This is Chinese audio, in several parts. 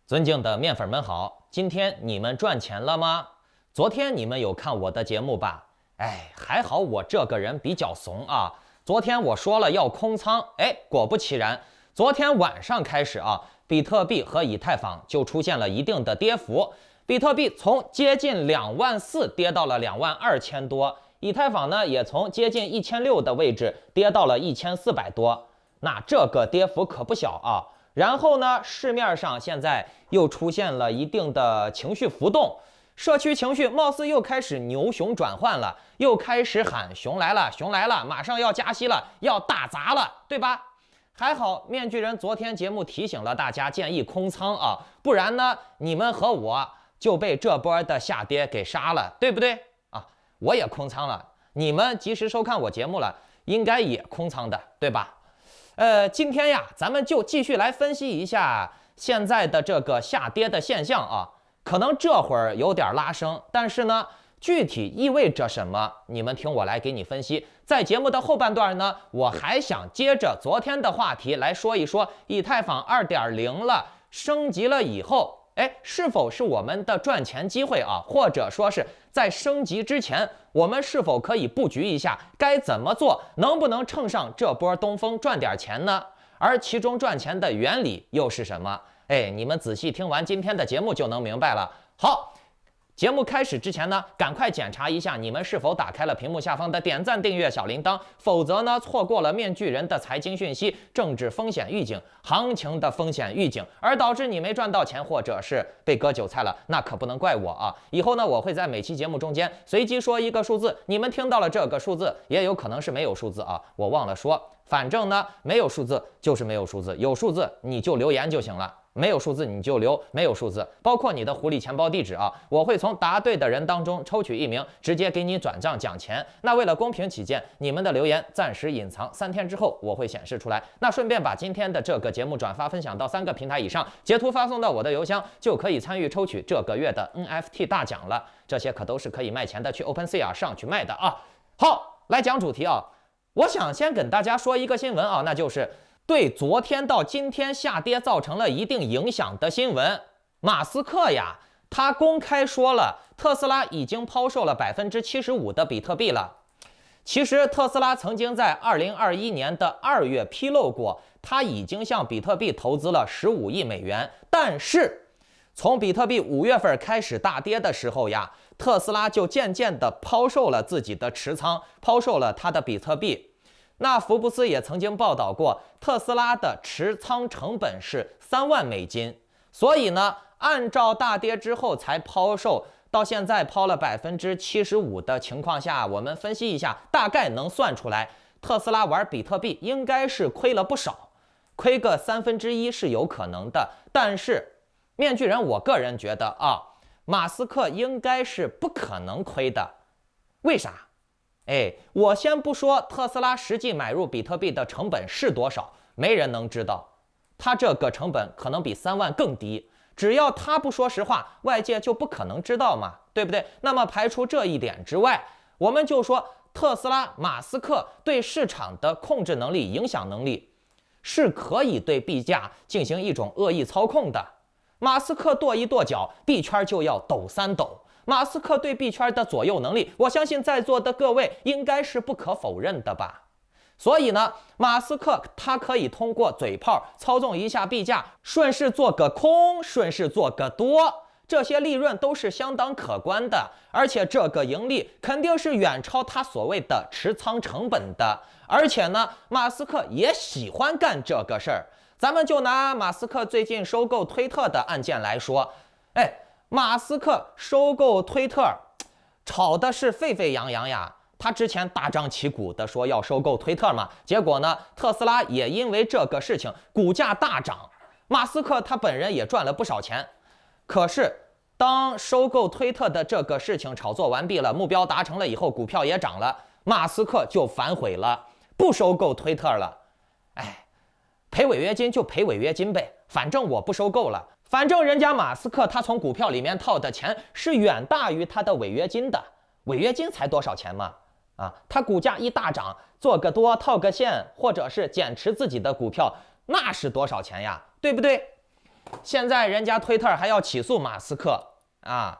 尊敬的面粉们好，今天你们赚钱了吗？昨天你们有看我的节目吧？还好我这个人比较怂啊。昨天我说了要空仓，果不其然，昨天晚上开始啊，比特币和以太坊就出现了一定的跌幅。比特币从接近24000跌到了22000多，以太坊呢也从接近1600的位置跌到了1400多。那这个跌幅可不小啊。然后呢，市面上现在又出现了一定的情绪浮动，社区情绪貌似又开始牛熊转换了，又开始喊熊来了，熊来了，马上要加息了，要大砸了，对吧？还好面具人昨天节目提醒了大家，建议空仓啊，不然呢，你们和我就被这波的下跌给杀了，对不对啊？我也空仓了，你们及时收看我节目了，应该也空仓的，对吧？今天呀，咱们就继续来分析一下现在的这个下跌的现象啊。可能这会儿有点拉升，但是呢，具体意味着什么？你们听我来给你分析。在节目的后半段呢，我还想接着昨天的话题来说一说以太坊2.0了，升级了以后，是否是我们的赚钱机会啊？或者说是在升级之前，我们是否可以布局一下？该怎么做？能不能乘上这波东风赚点钱呢？而其中赚钱的原理又是什么？你们仔细听完今天的节目就能明白了。好。节目开始之前呢，赶快检查一下你们是否打开了屏幕下方的点赞、订阅、小铃铛，否则呢，错过了面具人的财经讯息、政治风险预警、行情的风险预警，而导致你没赚到钱，或者是被割韭菜了，那可不能怪我啊！以后呢，我会在每期节目中间随机说一个数字，你们听到了这个数字，也有可能是没有数字啊，我忘了说，反正呢，没有数字就是没有数字，有数字你就留言就行了。没有数字你就留没有数字，包括你的狐狸钱包地址啊，我会从答对的人当中抽取1名，直接给你转账奖钱。那为了公平起见，你们的留言暂时隐藏，3天之后我会显示出来。那顺便把今天的这个节目转发分享到3个平台以上，截图发送到我的邮箱，就可以参与抽取这个月的 NFT 大奖了。这些可都是可以卖钱的，去 OpenSea 上去卖的啊。好，来讲主题啊，我想先跟大家说一个新闻啊，那就是对昨天到今天下跌造成了一定影响的新闻，马斯克呀，他公开说了，特斯拉已经抛售了75%的比特币了。其实特斯拉曾经在2021年的2月披露过，他已经向比特币投资了15亿美元。但是从比特币5月份开始大跌的时候呀，特斯拉就渐渐的抛售了自己的持仓，抛售了他的比特币。那福布斯也曾经报道过，特斯拉的持仓成本是3万美金，所以呢，按照大跌之后才抛售，到现在抛了75%的情况下，我们分析一下，大概能算出来，特斯拉玩比特币应该是亏了不少，亏个1/3是有可能的。但是，面具人我个人觉得啊，马斯克应该是不可能亏的，为啥？我先不说特斯拉实际买入比特币的成本是多少，没人能知道，他这个成本可能比3万更低，只要他不说实话，外界就不可能知道嘛，对不对？那么排除这一点之外，我们就说特斯拉马斯克对市场的控制能力、影响能力是可以对币价进行一种恶意操控的。马斯克跺一跺脚，币圈就要抖3抖。马斯克对币圈的左右能力，我相信在座的各位应该是不可否认的吧。所以呢，马斯克他可以通过嘴炮操纵一下币价，顺势做个空，顺势做个多，这些利润都是相当可观的，而且这个盈利肯定是远超他所谓的持仓成本的。而且呢，马斯克也喜欢干这个事儿。咱们就拿马斯克最近收购推特的案件来说，马斯克收购推特，炒的是沸沸扬扬呀。他之前大张旗鼓的说要收购推特嘛，结果呢，特斯拉也因为这个事情股价大涨，马斯克他本人也赚了不少钱。可是当收购推特的这个事情炒作完毕了，目标达成了以后，股票也涨了，马斯克就反悔了，不收购推特了。赔违约金就赔违约金呗，反正我不收购了。反正人家马斯克他从股票里面套的钱是远大于他的违约金的，违约金才多少钱嘛？他股价一大涨，做个多套个现，或者是减持自己的股票，那是多少钱呀？对不对？现在人家推特还要起诉马斯克啊，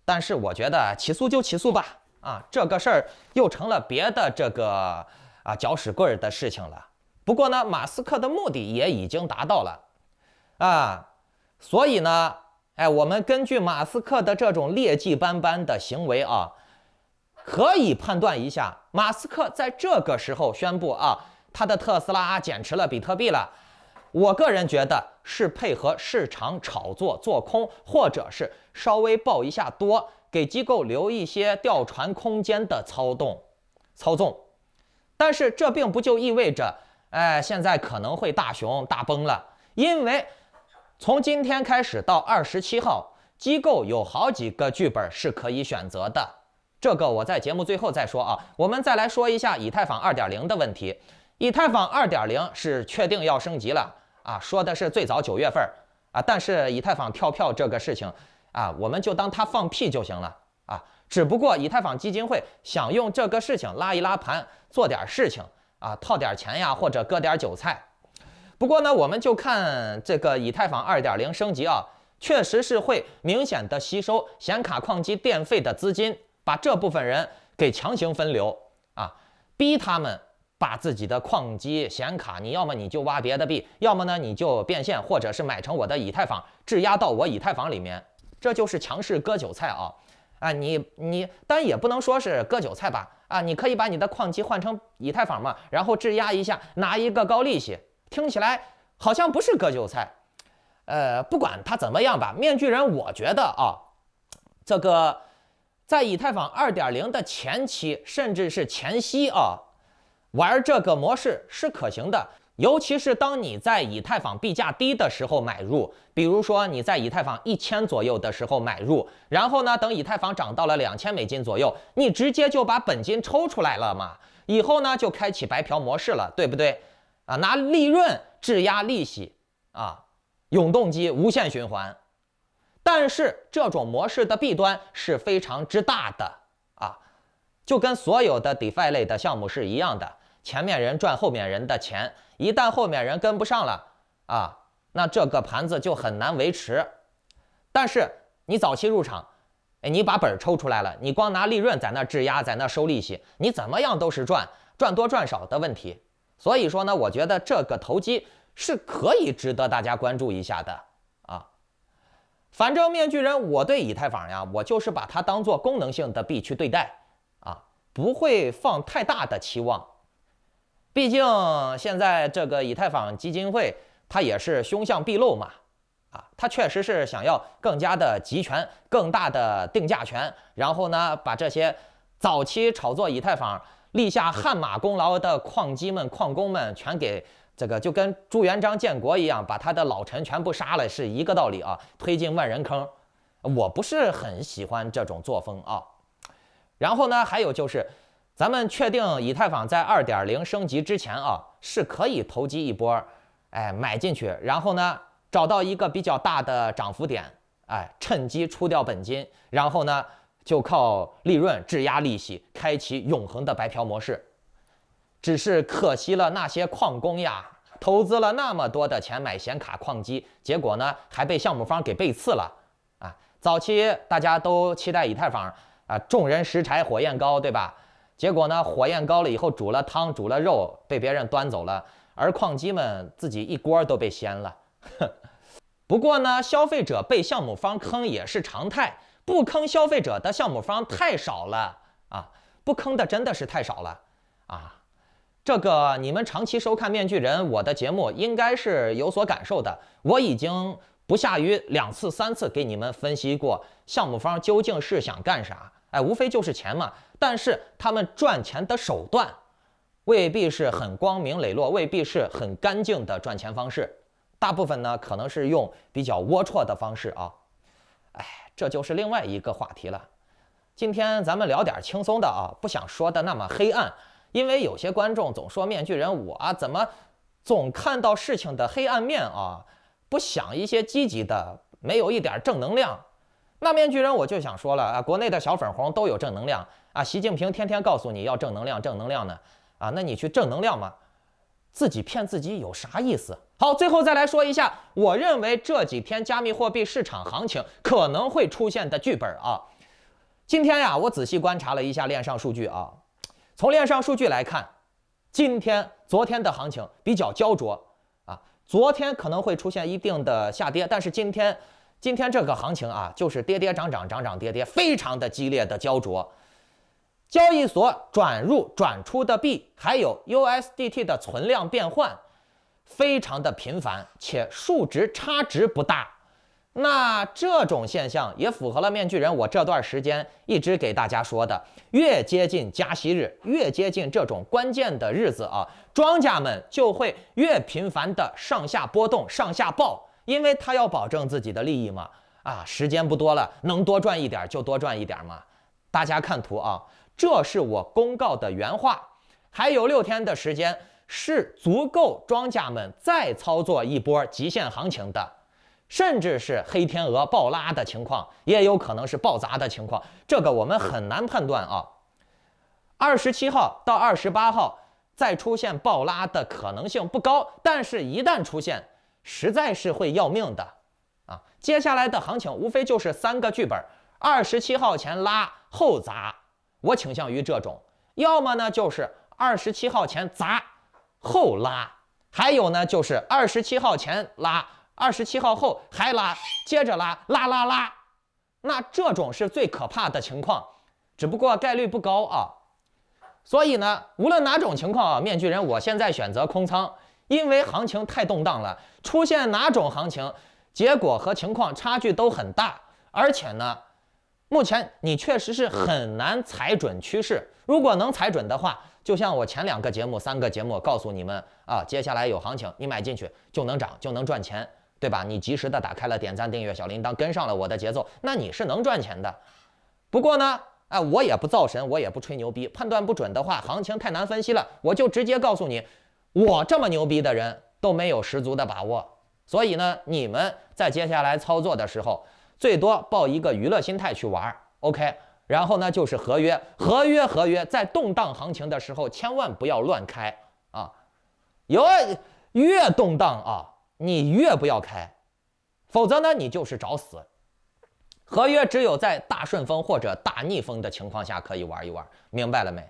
但是我觉得起诉就起诉吧，啊，这个事儿又成了别的这个搅屎棍儿的事情了。不过呢，马斯克的目的也已经达到了啊，所以呢，我们根据马斯克的这种劣迹斑斑的行为啊，可以判断一下，马斯克在这个时候宣布他的特斯拉减持了比特币了。我个人觉得是配合市场炒作做空，或者是稍微报一下多，给机构留一些调船空间的操纵。但是这并不就意味着，现在可能会大熊大崩了，因为从今天开始到27号，机构有好几个剧本是可以选择的。这个我在节目最后再说啊。我们再来说一下以太坊 2.0 的问题。以太坊 2.0 是确定要升级了说的是最早9月份但是以太坊跳票这个事情我们就当它放屁就行了只不过以太坊基金会想用这个事情拉一拉盘，做点事情套点钱呀，或者割点韭菜。不过呢，我们就看这个以太坊 2.0 升级确实是会明显的吸收显卡矿机电费的资金，把这部分人给强行分流逼他们把自己的矿机显卡，你要么你就挖别的币，要么呢你就变现，或者是买成我的以太坊，质押到我以太坊里面，这就是强势割韭菜你当然也不能说是割韭菜吧你可以把你的矿机换成以太坊嘛，然后质押一下，拿一个高利息，听起来好像不是割韭菜。不管它怎么样吧，面具人我觉得这个在以太坊 2.0 的前期甚至是前夕玩这个模式是可行的，尤其是当你在以太坊币价低的时候买入，比如说你在以太坊1000左右的时候买入，然后呢，等以太坊涨到了$2000左右，你直接就把本金抽出来了嘛，以后呢就开启白嫖模式了，对不对拿利润质押利息永动机无限循环。但是这种模式的弊端是非常之大的就跟所有的 DeFi 类的项目是一样的，前面人赚后面人的钱，一旦后面人跟不上了那这个盘子就很难维持。但是你早期入场，你把本抽出来了，你光拿利润在那质押，在那收利息，你怎么样都是赚多赚少的问题。所以说呢，我觉得这个投机是可以值得大家关注一下的反正面具人我对以太坊呀，我就是把它当做功能性的币去对待不会放太大的期望。毕竟现在这个以太坊基金会它也是凶相毕露嘛它确实是想要更加的集权，更大的定价权，然后呢把这些早期炒作以太坊立下汗马功劳的矿机们矿工们全给这个就跟朱元璋建国一样，把他的老臣全部杀了是一个道理推进万人坑。我不是很喜欢这种作风然后呢，还有就是咱们确定以太坊在 2.0 升级之前是可以投机一波买进去，然后呢找到一个比较大的涨幅点趁机出掉本金，然后呢就靠利润质押利息，开启永恒的白嫖模式。只是可惜了那些矿工呀，投资了那么多的钱买显卡矿机，结果呢还被项目方给背刺了早期大家都期待以太坊众人拾柴火焰高，对吧？结果呢火焰高了以后，煮了汤煮了肉被别人端走了，而矿机们自己一锅都被掀了不过呢，消费者被项目方坑也是常态，不坑消费者的项目方太少了不坑的真的是太少了这个你们长期收看面具人我的节目应该是有所感受的，我已经不下于2次3次给你们分析过项目方究竟是想干啥无非就是钱嘛，但是他们赚钱的手段未必是很光明磊落，未必是很干净的赚钱方式，大部分呢可能是用比较龌龊的方式这就是另外一个话题了。今天咱们聊点轻松的不想说的那么黑暗，因为有些观众总说面具人我怎么总看到事情的黑暗面不想一些积极的，没有一点正能量。那面具人我就想说了国内的小粉红都有正能量习近平天天告诉你要正能量正能量呢那你去正能量嘛。自己骗自己有啥意思？好，最后再来说一下，我认为这几天加密货币市场行情可能会出现的剧本啊。今天呀，我仔细观察了一下链上数据啊，从链上数据来看，昨天的行情比较焦灼啊，昨天可能会出现一定的下跌，但是今天这个行情啊，就是跌跌涨涨，涨涨跌跌，非常的激烈的焦灼。交易所转入转出的币，还有 USDT 的存量变换，非常的频繁，且数值差值不大。那这种现象也符合了面具人我这段时间一直给大家说的，越接近加息日，越接近这种关键的日子啊，庄家们就会越频繁的上下波动、上下爆，因为他要保证自己的利益嘛。啊，时间不多了，能多赚一点就多赚一点嘛。大家看图啊。这是我公告的原话，还有6天的时间是足够庄家们再操作一波极限行情的，甚至是黑天鹅暴拉的情况，也有可能是爆砸的情况，这个我们很难判断啊。27号到28号再出现暴拉的可能性不高，但是一旦出现，实在是会要命的啊。接下来的行情无非就是3个剧本：27号前拉后砸。我倾向于这种，要么呢就是27号前砸后拉，还有呢就是27号前拉，27号后还拉，接着拉，那这种是最可怕的情况，只不过概率不高啊。所以呢，无论哪种情况啊，面具人我现在选择空仓，因为行情太动荡了，出现哪种行情，结果和情况差距都很大，而且呢。目前你确实是很难踩准趋势，如果能踩准的话，就像我前2个节目、3个节目告诉你们啊，接下来有行情，你买进去就能涨，就能赚钱，对吧？你及时的打开了点赞、订阅、小铃铛，跟上了我的节奏，那你是能赚钱的。不过呢，我也不造神，我也不吹牛逼，判断不准的话，行情太难分析了，我就直接告诉你，我这么牛逼的人都没有十足的把握。所以呢，你们在接下来操作的时候，最多抱一个娱乐心态去玩 ，OK。然后呢，就是合约，在动荡行情的时候，千万不要乱开啊！越动荡啊，你越不要开，否则呢，你就是找死。合约只有在大顺风或者大逆风的情况下可以玩一玩，明白了没？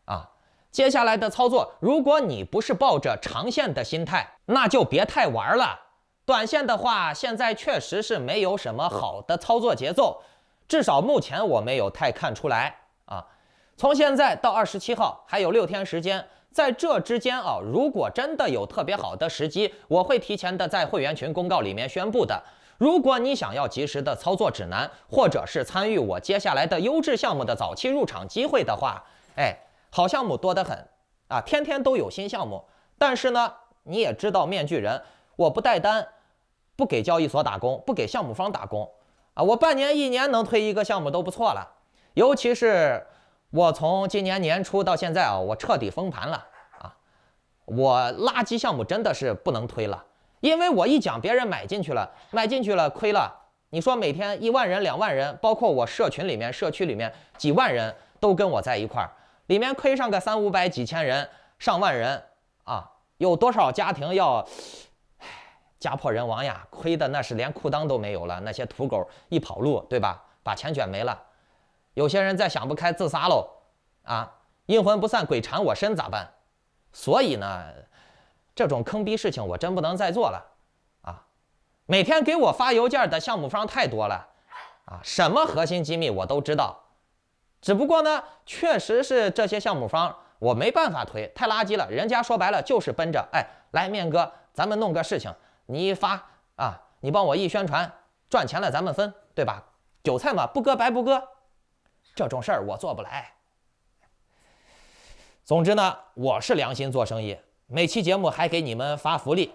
啊，接下来的操作，如果你不是抱着长线的心态，那就别太玩了。短线的话，现在确实是没有什么好的操作节奏，至少目前我没有太看出来啊。从现在到27号还有6天时间，在这之间啊，如果真的有特别好的时机，我会提前的在会员群公告里面宣布的。如果你想要及时的操作指南，或者是参与我接下来的优质项目的早期入场机会的话，好项目多得很啊，天天都有新项目。但是呢，你也知道面具人，我不带单。不给交易所打工，不给项目方打工啊！我半年1年能推一个项目都不错了，尤其是我从今年年初到现在啊，我彻底封盘了啊！我垃圾项目真的是不能推了，因为我一讲别人买进去了亏了。你说每天1万人、2万人，包括我社群里面、社区里面几万人都跟我在一块儿，里面亏上个3、500、几千人、上万人啊，有多少家庭要？家破人亡呀，亏的那是连裤裆都没有了，那些土狗一跑路，对吧？把钱卷没了。有些人再想不开自杀喽，啊，阴魂不散，鬼缠我身咋办？所以呢，这种坑逼事情我真不能再做了啊！每天给我发邮件的项目方太多了啊，什么核心机密我都知道，只不过呢，确实是这些项目方我没办法推，太垃圾了。人家说白了就是奔着来面哥，咱们弄个事情。你一发啊，你帮我一宣传，赚钱了咱们分，对吧？韭菜嘛，不割白不割，这种事儿我做不来。总之呢，我是良心做生意，每期节目还给你们发福利。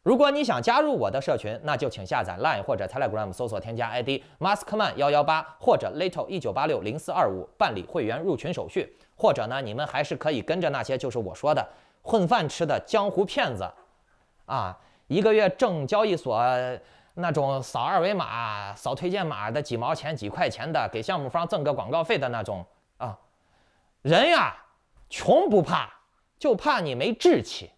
如果你想加入我的社群，那就请下载 Line 或者 Telegram 搜索添加 ID Maskman118 或者 Little19860425办理会员入群手续，或者呢，你们还是可以跟着那些就是我说的混饭吃的江湖骗子啊。1个月挣交易所那种扫2维码、扫推荐码的几毛钱、几块钱的，给项目方挣个广告费的那种啊，人呀，穷不怕，就怕你没志气。